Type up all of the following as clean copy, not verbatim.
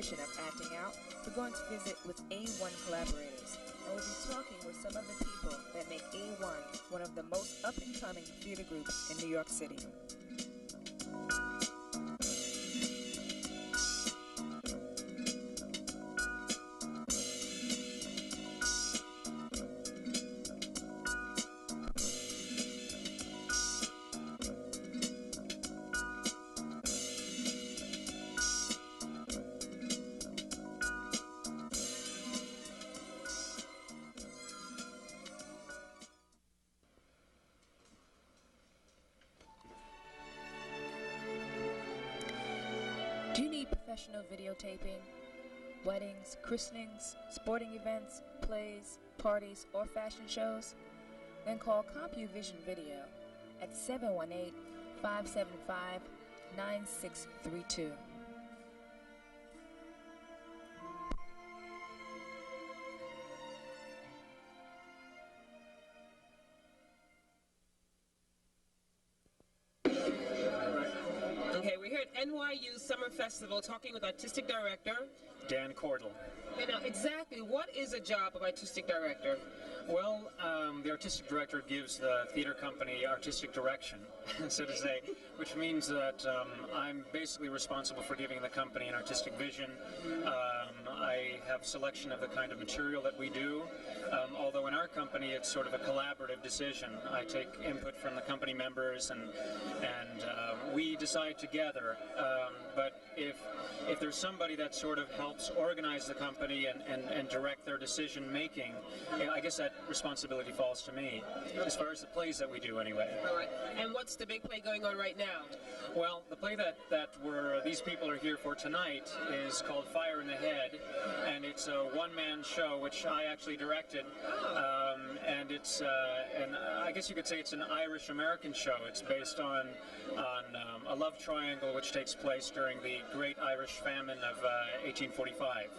tradition of acting out, we're going to visit with A1 collaborators, and we'll be talking with some of the people that make A1 one of the most up-and-coming theater groups in New York City. Do you need professional videotaping, weddings, christenings, sporting events, plays, parties, or fashion shows? Then call CompuVision Video at 718-575-9632. Okay, we're here at NYU Summer Festival talking with Artistic Director Dan Cordell. And now, exactly, what is a job of Artistic Director? Well, the Artistic Director gives the theater company artistic direction, so to say, which means that I'm basically responsible for giving the company an artistic vision. I have selection of the kind of material that we do, although in our company it's sort of a collaborative decision. I take input from the company members and we decide together, but if there's somebody that sort of helps organize the company and direct their decision making, I guess that responsibility falls to me, as far as the plays that we do anyway. All right. And what's the big play going on right now? Well, the play that these people are here for tonight is called Fire in the Head, and it's a one-man show which I actually directed, and it's and I guess you could say it's an Irish-American show. It's based on a love triangle which takes place during the Great Irish Famine of 1845.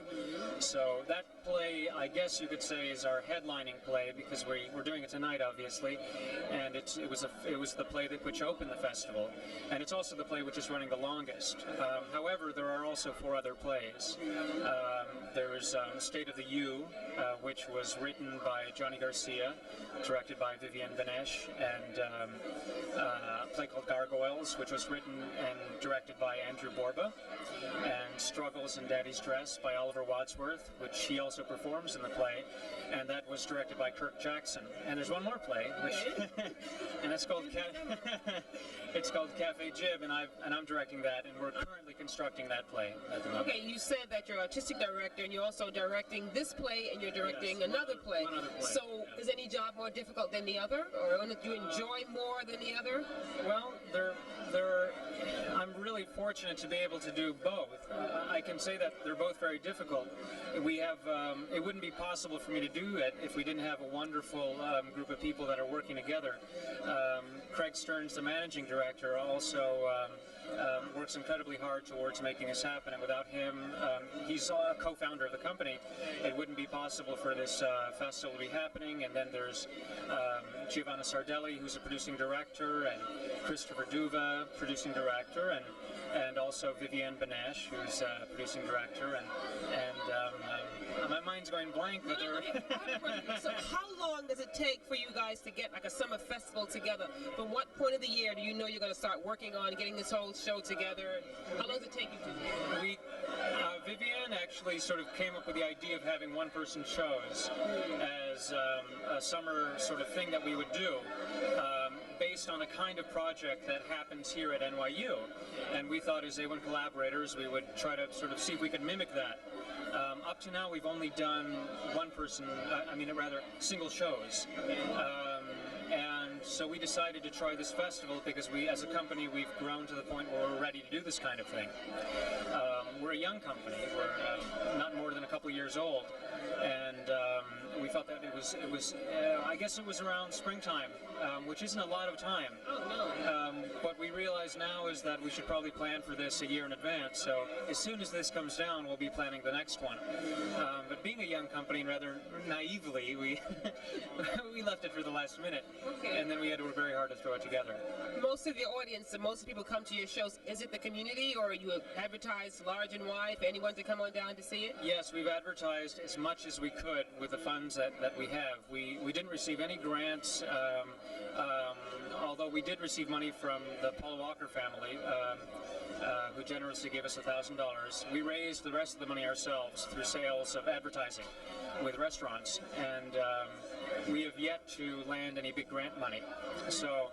So that play, I guess you could say, is our headlining play because we're doing it tonight, obviously, and it was the play which opened the festival, and it's also the play which is running the longest. However, there are also 4 other plays. There's State of the U, which was written by Johnny Garcia, directed by Vivienne Benesh, and a play called Gargoyles, which was written and directed by Andrew Borba, and Struggles in Daddy's Dress by Oliver Wadsworth, which he also performs in the play, and that was directed by Kirk Jackson. And there's one more play, which and it's called it's called Cafe Jib, and I'm directing that, and we're currently constructing that play at the moment. Okay, you said that you're artistic director, and you're also directing this play, and you're directing another play. One other play. So, is any job more difficult than the other, or do you enjoy more than the other? Well, I'm really fortunate to be able to do both. I can say that they're both very difficult. We have, it wouldn't be possible for me to do it if we didn't have a wonderful group of people that are working together. Craig Stearns, the managing director, also works incredibly hard towards making this happen, and without him, he's a co-founder of the company, it wouldn't be possible for this festival to be happening. And then there's Giovanna Sardelli, who's a producing director, and Christopher Duva, producing director, and also Vivienne Benesh, who's a producing director, and my mind's going blank, but So how long does it take for you guys to get like a summer festival together? From what point of the year do you know you're going to start working on getting this whole show together? How long does it take you to do that? Vivienne actually sort of came up with the idea of having one-person shows as a summer sort of thing that we would do, based on a kind of project that happens here at NYU. And we thought as A1 collaborators we would try to sort of see if we could mimic that. Up to now we've only done single shows. And so we decided to try this festival because we, as a company, we've grown to the point where we're ready to do this kind of thing. We're a young company. We're not more than a couple years old. And we felt that it was I guess it was around springtime, which isn't a lot of time. What we realize now is that we should probably plan for this a year in advance. So as soon as this comes down, we'll be planning the next one. But being a young company, rather naively, we we left it for the last minute, and then we had to work very hard to throw it together. Most of the audience and most of the people come to your shows. Is it the community, or you advertise large and wide for anyone to come on down to see it? Yes, we've advertised as much as we could with the funds that we have. We didn't receive any grants, although we did receive money from the Paul Walker family, who generously gave us $1,000. We raised the rest of the money ourselves through sales of advertising with restaurants, and we have yet to land any big grant money. So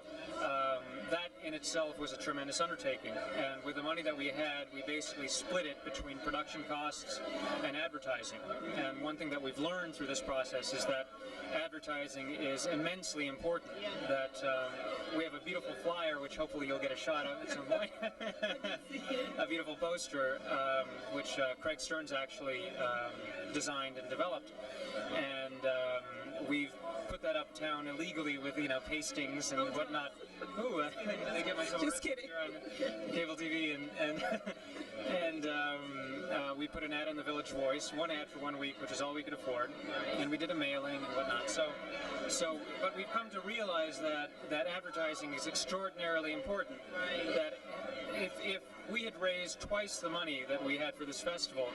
that in itself was a tremendous undertaking, and with the money that we had, we basically split it between production costs and advertising. And one thing that we've learned through this process is that advertising is immensely important. That we have a beautiful flyer, which hopefully you'll get a shot of at some point. A beautiful poster, which Craig Stearns actually designed and developed, and we've put that uptown illegally with, pastings and whatnot. Ooh, they get myself just kidding. Here on cable TV, and we put an ad in the Village Voice, one ad for 1 week, which is all we could afford, and we did a mailing and whatnot. But we've come to realize that advertising is extraordinarily important. That if we had raised twice the money that we had for this festival,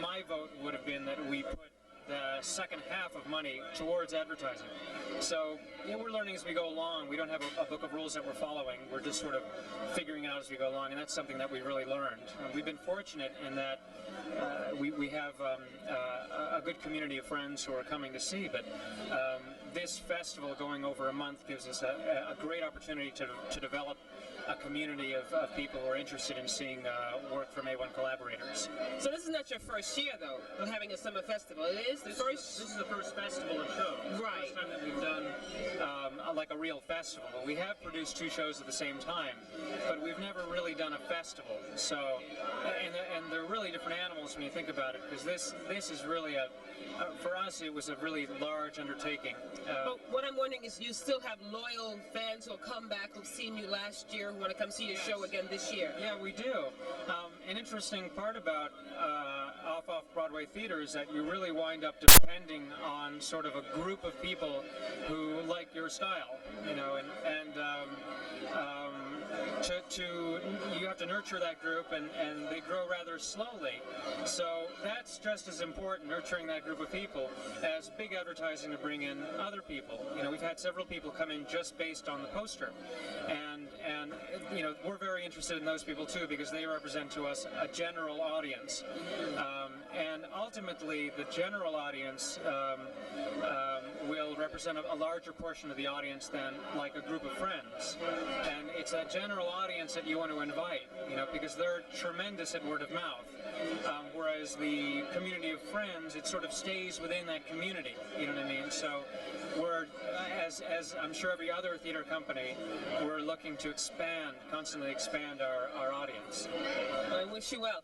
my vote would have been that we put the second half of money towards advertising. So we're learning as we go along. We don't have a book of rules that we're following. We're just sort of figuring it out as we go along, and that's something that we really learned. We've been fortunate in that we have a good community of friends who are coming to see, but this festival going over a month gives us a great opportunity to develop a community of people who are interested in seeing work from A1 collaborators. So this is not your first year, though, of having a summer festival. It is the first. This is the first festival of shows. Right. It's the first time that we've done like a real festival. We have produced 2 shows at the same time, but we've never really done a festival. So, and they're really different animals when you think about it, because this is really for us, it was a really large undertaking. But what I'm wondering is, you still have loyal fans who'll come back, who've seen you last year, who want to come see your show again this year. Yeah, we do. An interesting part about off-Broadway theater is that you really wind up depending on sort of a group of people who like your style, and you have to nurture that group, and they grow rather slowly. So that's just as important, nurturing that group of people, as big advertising to bring in other people. We've had several people come in just based on the poster, and we're very interested in those people too, because they represent to us a general audience, and ultimately the general audience will represent a larger portion of the audience than like a group of friends, and it's a general audience that you want to invite, because they're tremendous at word of mouth, whereas the community of friends, it sort of stays within that community, you know what I mean? So we're, as I'm sure every other theater company, we're looking to constantly expand our audience. I wish you well.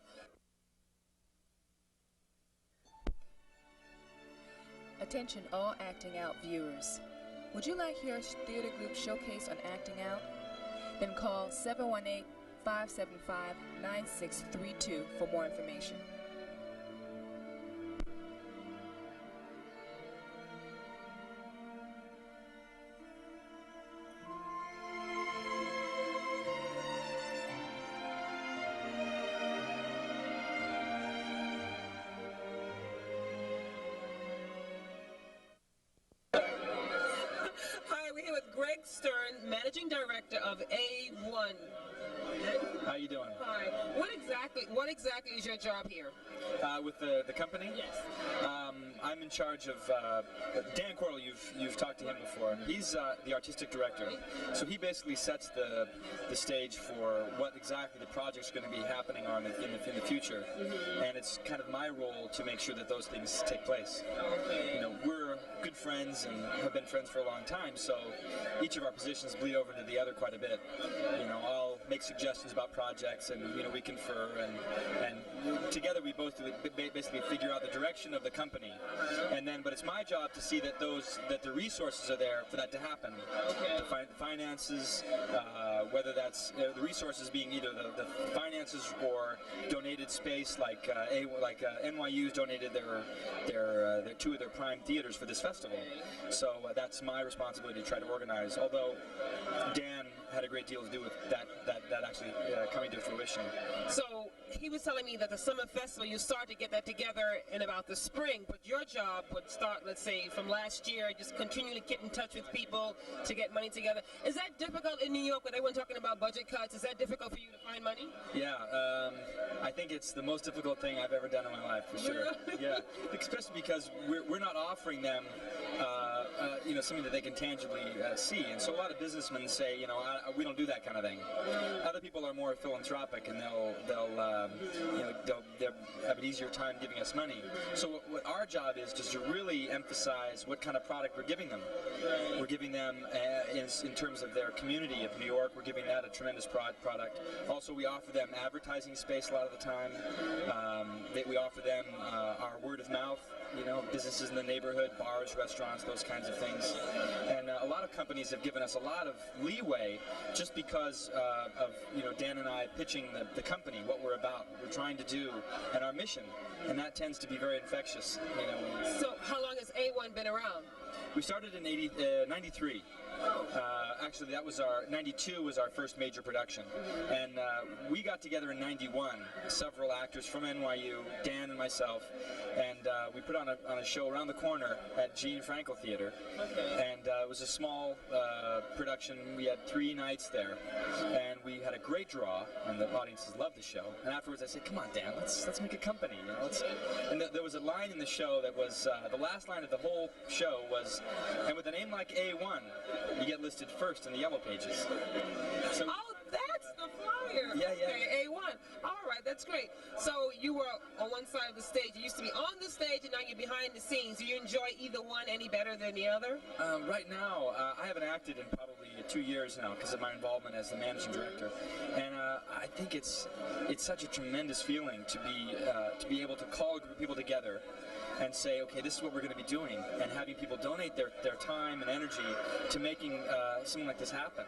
Attention all acting out viewers. Would you like your theater group showcase on acting out? Then call 718-575-9632 for more information. Managing Director of A1. How you doing? Hi. What exactly is your job here? With the company? Yes. I'm in charge of Dan Corll. You've talked to him before. He's the artistic director. So he basically sets the stage for what exactly the project's going to be happening on in the future. Mm-hmm. And it's kind of my role to make sure that those things take place. Okay. We're good friends and have been friends for a long time, so each of our positions bleed over to the other quite a bit. make suggestions about projects, and we confer, and together we both basically figure out the direction of the company, and then but it's my job to see that the resources are there for that to happen. Okay. The finances, whether that's the resources being either the finances or donated space, like NYU's donated their two of their prime theaters for this festival. So that's my responsibility to try to organize. Although Dan had a great deal to do with that actually coming to fruition. So he was telling me that the summer festival, you start to get that together in about the spring, but your job would start, let's say, from last year, just continually get in touch with people to get money together. Is that difficult in New York with everyone talking about budget cuts? Is that difficult for you to find money? Yeah, I think it's the most difficult thing I've ever done in my life, for sure. Yeah, especially because we're not offering them something that they can tangibly see. And so a lot of businessmen say, we don't do that kind of thing. Other people are more philanthropic, and they'll have an easier time giving us money. So what our job is just to really emphasize what kind of product we're giving them. We're giving them, in terms of their community of New York, we're giving that a tremendous product. Also, we offer them advertising space a lot of the time. We offer them our word of mouth. Businesses in the neighborhood, bars, restaurants, those kinds of things. And a lot of companies have given us a lot of leeway just because of Dan and I pitching the company, what we're about, what we're trying to do, and our mission. And that tends to be very infectious. So how long has A1 been around? We started in 93. Actually, that was 92 was our first major production. And we got together in 91, several actors from NYU, Dan and myself, and we put on a show around the corner at Gene Frankel Theater. And it was a small production. We had 3 nights there, and we had a great draw, and the audiences loved the show. And afterwards I said, come on, Dan, let's make a company. And there was a line in the show that was, the last line of the whole show was, and with a name like A1, you get listed first in the yellow pages. So, oh, that's the flyer. Yeah. Okay, A1. All right, that's great. So you were on one side of the stage. You used to be on the stage, and now you're behind the scenes. Do you enjoy either one any better than the other? Right now, I haven't acted in probably 2 years now because of my involvement as the managing director, and I think it's such a tremendous feeling to be able to call a group of people together and say, okay, this is what we're going to be doing, and having people donate their time and energy to making something like this happen.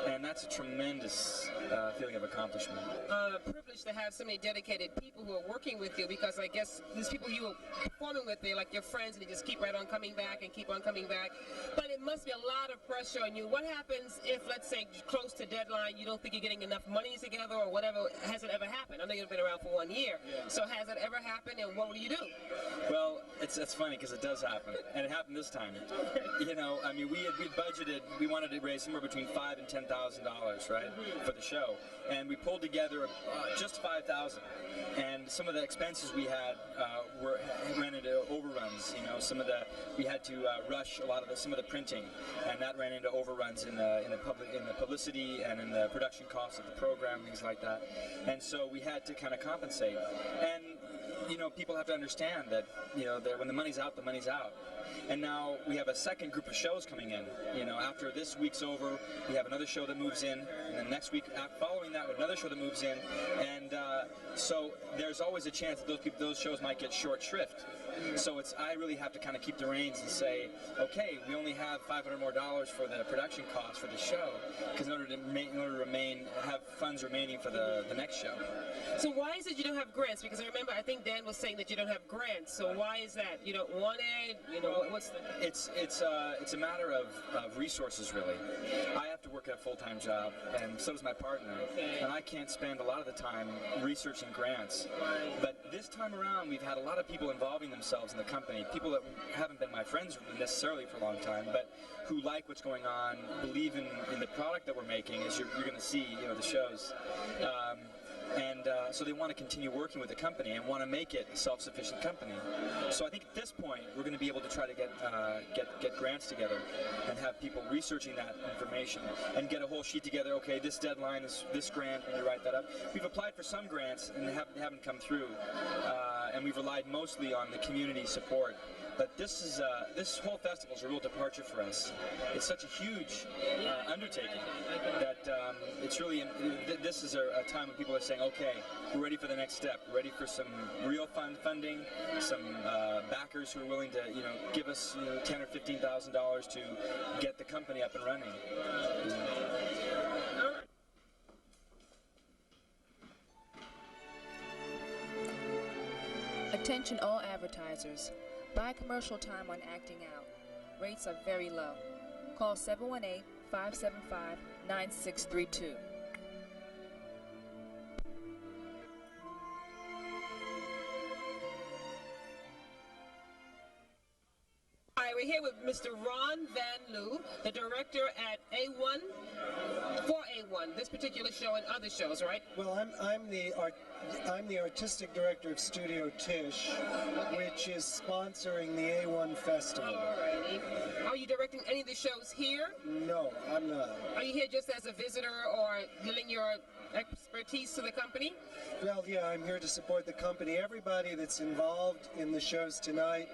And that's a tremendous feeling of accomplishment. Privileged to have so many dedicated people who are working with you, because I guess these people you are performing with, they're like your friends, and they just keep right on coming back and keep on coming back. But it must be a lot of pressure on you. What happens if, let's say, close to deadline, you don't think you're getting enough money together or whatever? Has it ever happened? I know you've been around for 1 year. Yeah. So has it ever happened, and what will you do? Well, it's funny because it does happen, and it happened this time. I mean, we budgeted, we wanted to raise somewhere between $5,000 and $10,000, right, for the show, and we pulled together just $5,000, and some of the expenses we had ran into overruns. We had to rush some of the printing, and that ran into overruns in the publicity and in the production costs of the program, things like that, and so we had to kind of compensate. And people have to understand that, that when the money's out, the money's out. And now we have a second group of shows coming in. After this week's over, we have another show that moves in, and then next week, following that, another show that moves in. And so there's always a chance that those shows might get short shrift. So I really have to kind of keep the reins and say, okay, we only have $500 more for the production costs for the show, because in order to have funds remaining for the next show. So why is it you don't have grants? Because I think Dan was saying that you don't have grants. So why is that? You don't want it? What's the? It's a matter of resources, really. I have to work at a full-time job, and so does my partner. Okay. And I can't spend a lot of the time researching grants. But this time around, we've had a lot of people involving themselves in the company. People that haven't been my friends necessarily for a long time, but who like what's going on, believe in the product that we're making, as you're going to see, the shows. And so they want to continue working with the company and want to make it a self-sufficient company. So I think at this point we're going to be able to try to get grants together and have people researching that information and get a whole sheet together. Okay, this deadline is this grant, and you write that up. We've applied for some grants and they haven't come through, and we've relied mostly on the community support. But this whole festival is a real departure for us. It's such a huge undertaking that it's really, this is a time when people are saying, okay, we're ready for the next step. We're ready for some real funding, some backers who are willing to, give us $10,000 or $15,000 to get the company up and running. Attention all advertisers. Buy commercial time on Acting Out. Rates are very low. Call 718-575-9632. All right, we're here with Mr. Ron Van Loo, the director at A1, for A1, this particular show and other shows, right? Well, I'm the artistic director of Studio Tish, which is sponsoring the A1 Festival. Alrighty. Are you directing any of the shows here? No, I'm not. Are you here just as a visitor or giving your expertise to the company? Well, yeah, I'm here to support the company. Everybody that's involved in the shows tonight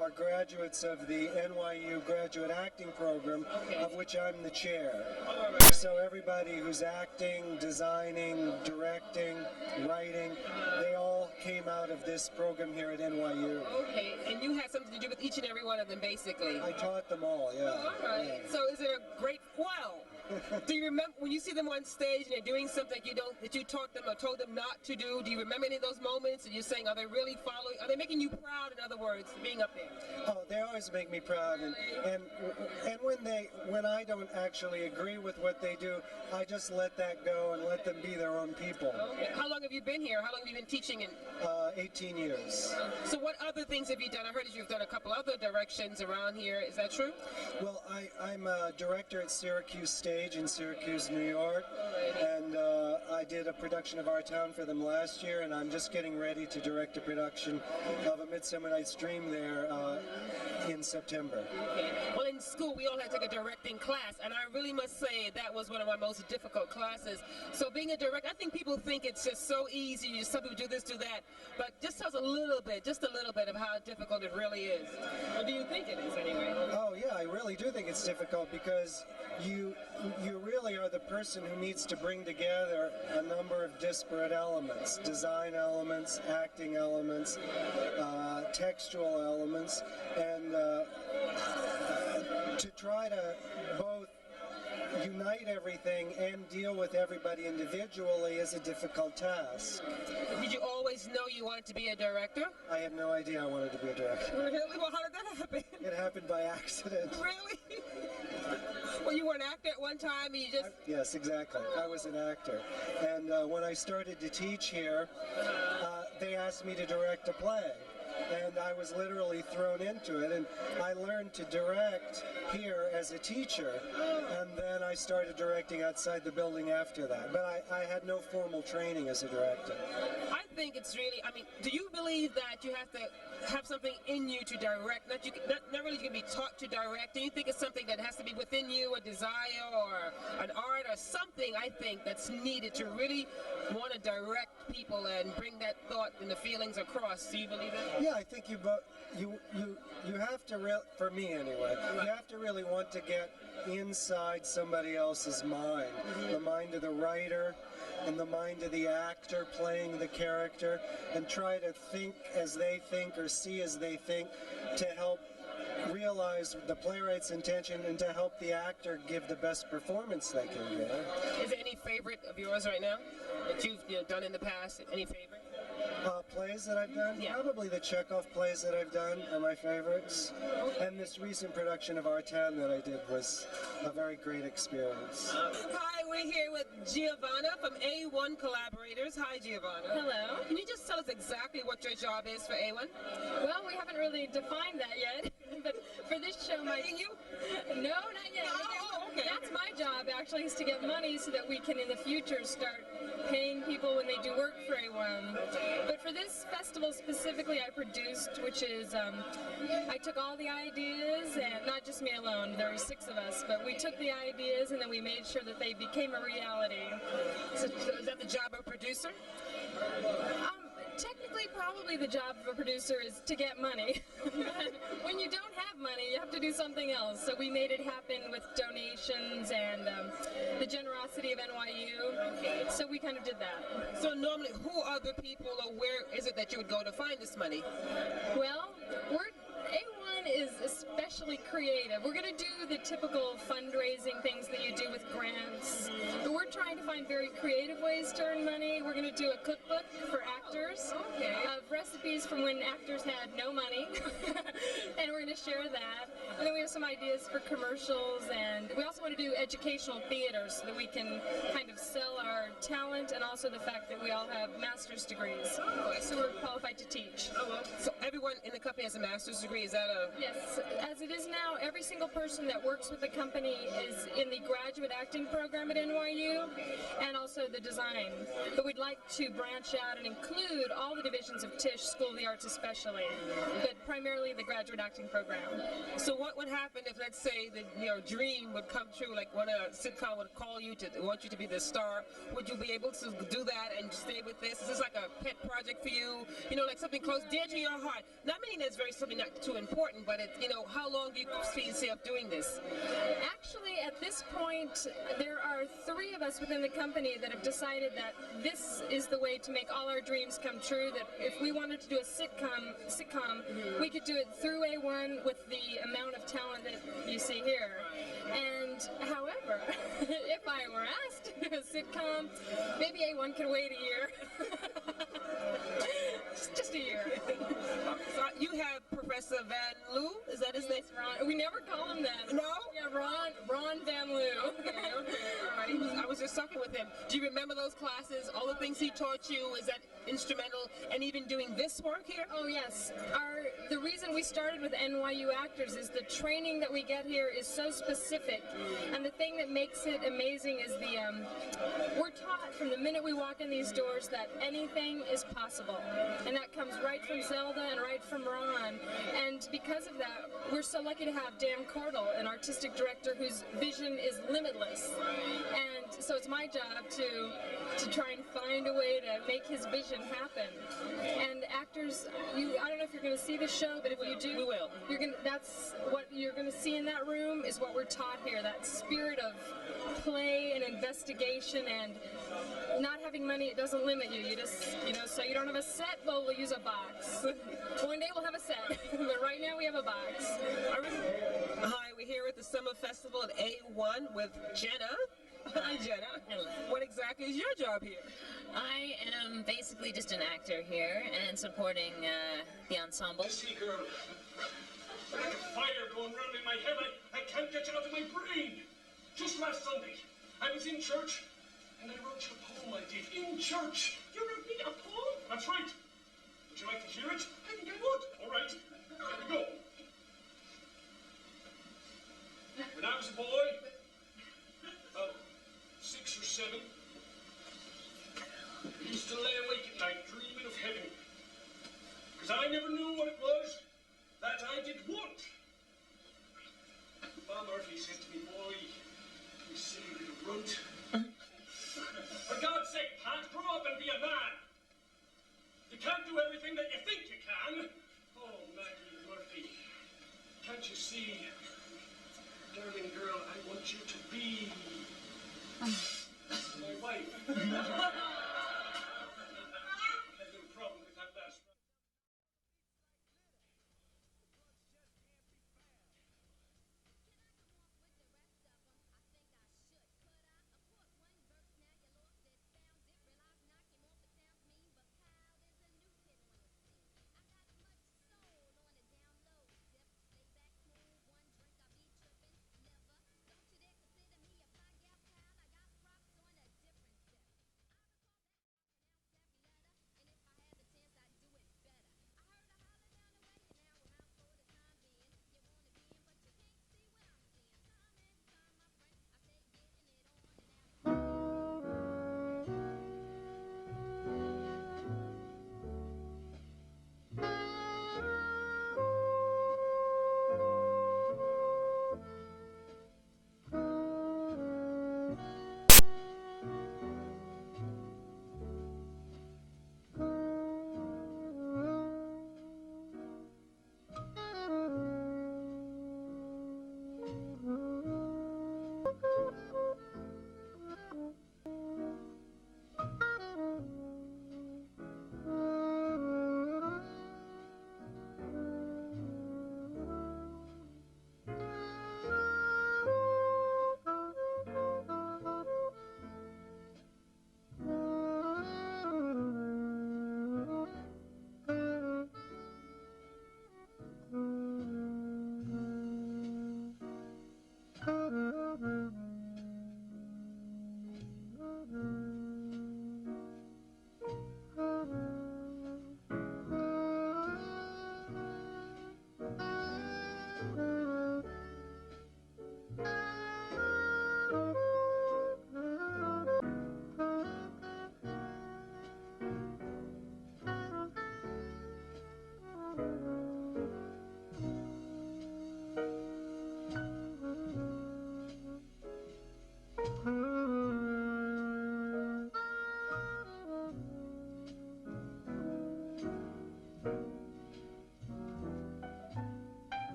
are graduates of the NYU Graduate Acting Program, of which I'm the chair. So everybody who's acting, designing, directing, writing, they all came out of this program here at NYU. Okay, and you had something to do with each and every one of them, basically. I taught them all, yeah. All right. Yeah. So is it a great, do you remember when you see them on stage and they're doing something that you taught them or told them not to do? Do you remember any of those moments? And you're saying, are they really following? Are they making you proud? In other words, being up there? Oh, they always make me proud, and when I don't actually agree with what they do, I just let that go and let them be their own people. Okay. How long have you been here? How long have you been teaching? 18 years. So what other things have you done? I heard that you've done a couple other directions around here. Is that true? Well, I'm a director at Syracuse Stage in Syracuse, New York, and I did a production of Our Town for them last year, and I'm just getting ready to direct a production of A Midsummer Night's Dream there in September. Okay. Well, in school, we all had to take a directing class, and I really must say that was one of my most difficult classes. So being a director, I think people think it's just so easy. Some people do this, do that, but just tell us just a little bit of how difficult it really is. Or do you think it is anyway? Oh yeah, I really do think it's difficult because you really are the person who needs to bring together a number of disparate elements, design elements, acting elements, textual elements, and to try to both unite everything and deal with everybody individually is a difficult task. Did you always know you wanted to be a director? I had no idea I wanted to be a director. Really? Well, how did that happen? It happened by accident. Really? Well, you were an actor at one time and you just... Yes, exactly. I was an actor. And when I started to teach here, they asked me to direct a play. And I was literally thrown into it, and I learned to direct here as a teacher, and then I started directing outside the building after that. But I had no formal training as a director. I think it's really, do you believe that you have to have something in you to direct? Not really you can be taught to direct. Do you think it's something that has to be within you, a desire or an art or something, I think, that's needed to really want to direct people and bring that thought and the feelings across? Do you believe it? Yeah, I think you have to, for me anyway, you have to really want to get inside somebody else's mind, the mind of the writer and the mind of the actor playing the character, and try to think as they think or see as they think to help realize the playwright's intention and to help the actor give the best performance they can give. Is there any favorite of yours right now that you've done in the past? Any favorite? Plays that I've done? Yeah. Probably the Chekhov plays that I've done are my favorites. And this recent production of Our Town that I did was a very great experience. Hi, we're here with Giovanna from A1 Collaborators. Hi, Giovanna. Hello. Can you just tell us exactly what your job is for A1? Well, we haven't really defined that yet, but for this show, No, not yet. Oh, okay. That's my job, actually, is to get money so that we can, in the future, start paying people when they do work for A1. But for this festival specifically, I produced, which is, I took all the ideas, and not just me alone, there were 6 of us, but we took the ideas and then we made sure that they became a reality. So is that the job of a producer? Technically, probably the job of a producer is to get money. do something else. So we made it happen with donations and the generosity of NYU. So we kind of did that. So normally, who are the people, or where is it that you would go to find this money? Well, A1 is especially creative. We're going to do the typical fundraising things that you do with grants, but we're trying to find very creative ways to earn money. We're going to do a cookbook for actors of recipes from when actors had no money, and we're going to share that. And then we have some ideas for commercials, and we also want to do educational theater so that we can kind of sell our talent and also the fact that we all have master's degrees, so we're qualified to teach. Oh, well. So everyone in the company has a master's degree, is that a... Yes, as it is now, every single person that works with the company is in the graduate acting program at NYU and also the design. But we'd like to branch out and include all the divisions of Tisch, School of the Arts especially, but primarily the graduate acting program. So what would happen if, let's say, that your dream would come true, like when a sitcom would call you to want you to be the star? Would you be able to do that and stay with this? Is this like a pet project for you? You know, like something close, dear to your heart? Not meaning that's something not too important, but it's, you know, how long do you see yourself doing this? Actually, at this point, there are 3 of us within the company that have decided that this is the way to make all our dreams come true, that if we wanted to do a sitcom, we could do it through A1 with the amount of talent that you see here. And however, if I were asked to do a sitcom, maybe A1 could wait a year. Just a year. So you have Professor Van Loo, is that his name? Ron. We never call him that. No? Yeah, Ron Van Loo. Okay, all right. I was just talking with him. Do you remember those classes? All the things he taught you? Is that instrumental in even doing this work here? Oh yes. The reason we started with NYU actors is the training that we get here is so specific, and the thing that makes it amazing is we're taught from the minute we walk in these doors that anything is possible, and that comes right from Zelda and right from Ron. And because of that, we're so lucky to have Dan Cordell, an artistic director whose vision is limitless. And so it's my job to try and find a way to make his vision happen. And actors, I don't know if you're going to see the show, but if you do, we will. That's what you're going to see in that room is what we're taught here. That spirit of play and investigation, and not having money, it doesn't limit you. You just, so you don't have a set, well, we'll use a box. One day we'll have a set, but right now we have a box. Hi, we're here at the Summer Festival at A1 with Jenna. Hi, Jenna. Hello. What exactly is your job here? I am basically just an actor here and supporting the ensemble. See, girl, like a fire going round in my head. I can't get it out of my brain. Just last Sunday, I was in church, and I wrote you a poem I did. In church. You wrote me a poem? That's right. Would you like to hear it? I think I would. All right. Here we go. When I was a boy, about 6 or 7, I used to lay awake at night dreaming of heaven. Because I never knew what it was that I did want. Bob Murphy said to me, boy, you silly little runt. For God's sake, Pat, grow up and be a man. You can't do everything that you think you can. Oh, Maggie Murphy, can't you see? Darling girl, I want you to be my wife.